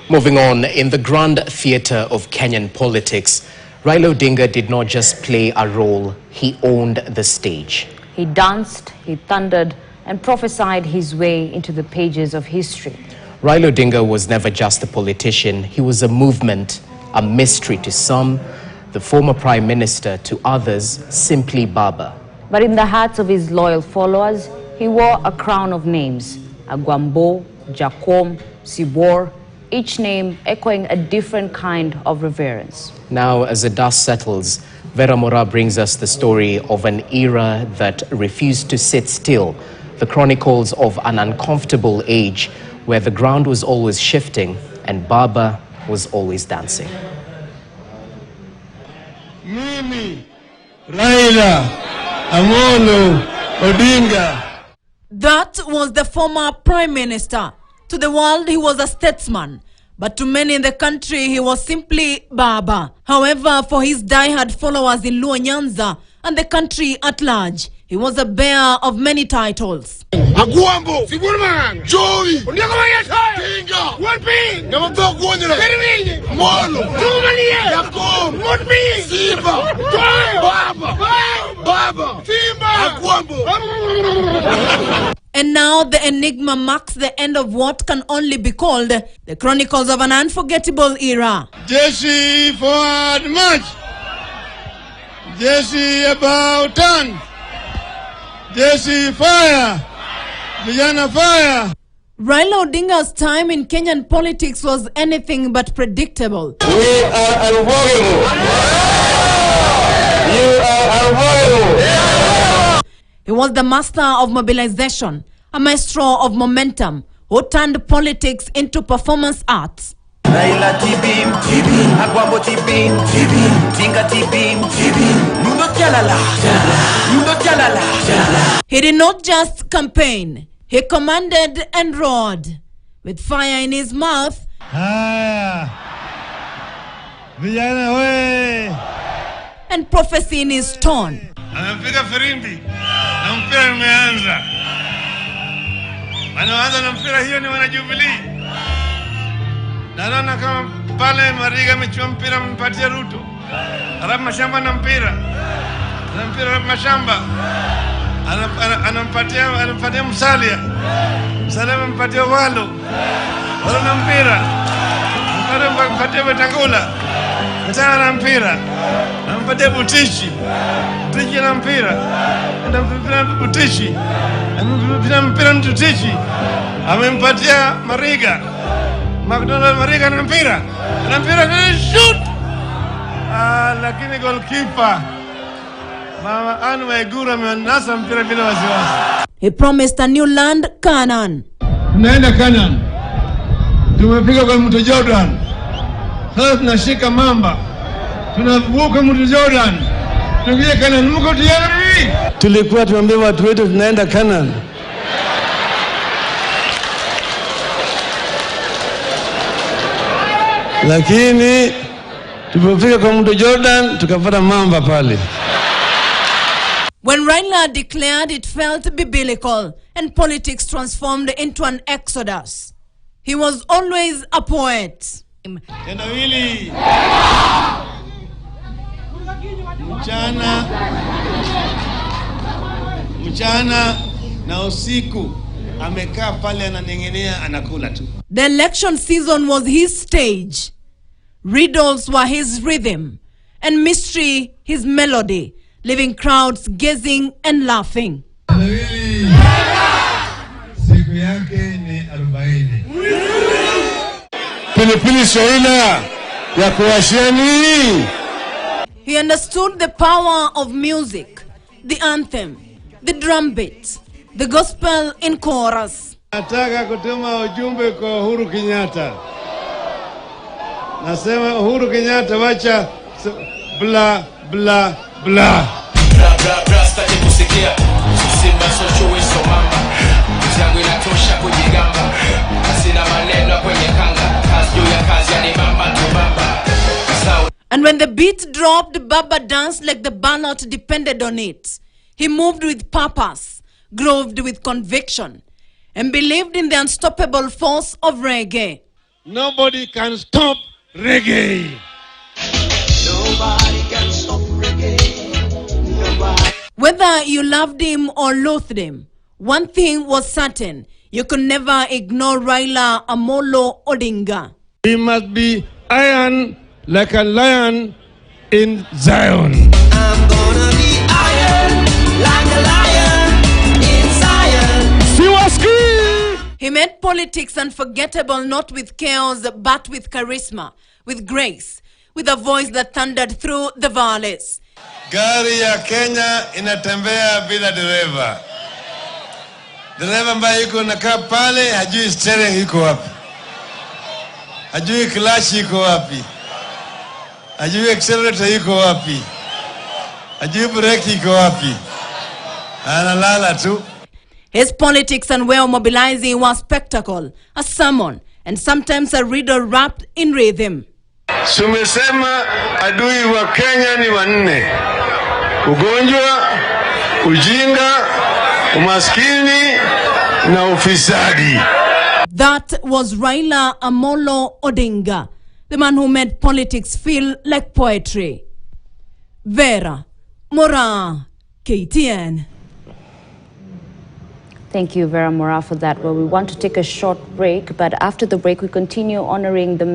Moving on, in the grand theatre of Kenyan politics, Raila Odinga did not just play a role, he owned the stage. He danced, he thundered, and prophesied his way into the pages of history. Raila Odinga was never just a politician, he was a movement, a mystery to some, the former Prime Minister, to others, simply Baba. But in the hearts of his loyal followers, he wore a crown of names: Agwambo, Jacom, Sibor, each name echoing a different kind of reverence. Now, as the dust settles, Vera Mora brings us the story of an era that refused to sit still, the chronicles of an uncomfortable age where the ground was always shifting and Baba was always dancing. Mimi, Raila Odinga. That was the former Prime Minister. To the world, he was a statesman, but to many in the country, he was simply Baba. However, for his die-hard followers in Luo Nyanza and the country at large, he was a bearer of many titles. Agwambo, Sigurman, Joey, Tinga, Wonpin, Namato Gwanyere, Molo, Tumania, Yakom, Wonpin, Simba, Baba, Simba, Agwambo. And now the enigma marks the end of what can only be called the chronicles of an unforgettable era. Jesse forward march. Jesse about turn. Jesse fire. Vijana fire. Raila Odinga's time in Kenyan politics was anything but predictable. We are unforgettable. You are unforgettable. He was the master of mobilization, a maestro of momentum, who turned politics into performance arts. Raila tibim, Agwambo tibim, Tinga tibim, He did not just campaign, he commanded and roared. With fire in his mouth, Vijana we. And prophecy in his tone. Anapiga firimbi na mpira umeanza. Wanaanza na mpira, hiyo ni wana Jubilee. Naona kama pale Mariga amechukua mpira, mpatie Ruto. Alafu Mashamba na mpira. Na mpira Mashamba. Anampatia Musalia. Musalia anampatia Walo. Walo na mpira. Anampatia Wetangula. Wetangula na mpira. Anampatia Butichi. Butichi na mpira. Anampatia Butichi. Anampatia mpira Butichi. Amempatia Mariga. McDonald Mariga na mpira. Na mpira na shoot. Lakini goalkeeper Mama Anu Waiguru amenasa mpira bila wasiwasi. He promised a new land, Canaan. Tunaenda Canaan. Tumefika kwa mto Jordan. Sasa tunashika mamba. Tunavuka mto Jordan. Tuingie Canaan. Mko tayari? Tulikuwa tuambie watu wetu tunaenda Canaan. Lakini tulipofika kwa mto Jordan tukapata mamba pale. When Raila declared, it felt biblical and politics transformed into an exodus. He was always a poet. Tendo hili mchana na usiku amekaa pale ananengenea anakula tu. The election season was his stage. Riddles were his rhythm, and mystery his melody, leaving crowds gazing and laughing. Siku yake ni 40. Pilipili soina ya kuwasheni. He understood the power of music, the anthem, the drum beat, the gospel in chorus. Nataka kutuma ujumbe kwa Uhuru Kenyatta. Nasema Uhuru Kenyatta, wacha bla bla bla. Staki kusikia Simba sochowe somamba Zangu inatosha kujigamba Sina maneno kwenye kanga Kazi juu ya kazi ya ni mamba tu baba. And when the beat dropped, Baba danced like the ballot depended on it. He moved with purpose, grooved with conviction, and believed in the unstoppable force of reggae. Nobody can stop reggae. Nobody can stop reggae. Nobody. Whether you loved him or loathed him, one thing was certain: you could never ignore Raila Amolo Odinga. We must be iron like a lion in Zion. I'm gonna be iron like a lion in Zion. He made politics unforgettable, not with chaos, but with charisma, with grace, with a voice that thundered through the valleys. Gari ya Kenya inatembea bila dereva. Dereva ambaye yuko nakaa pale hajui steering iko wapi. Hajui clutch iko wapi. Hajui accelerator iko wapi. Hajui brake iko wapi. Analala tu. His politics and way of mobilizing was spectacle, a sermon, and sometimes a riddle wrapped in rhythm. Sumesema adui wa Kenya ni wanne: ugonjwa, ujinga, umaskini na ufisadi. That was Raila Amolo Odinga, the man who made politics feel like poetry. Vera Mora, KTN. Thank you, Vera Mora, for that. Well, we want to take a short break, but after the break, we continue honoring the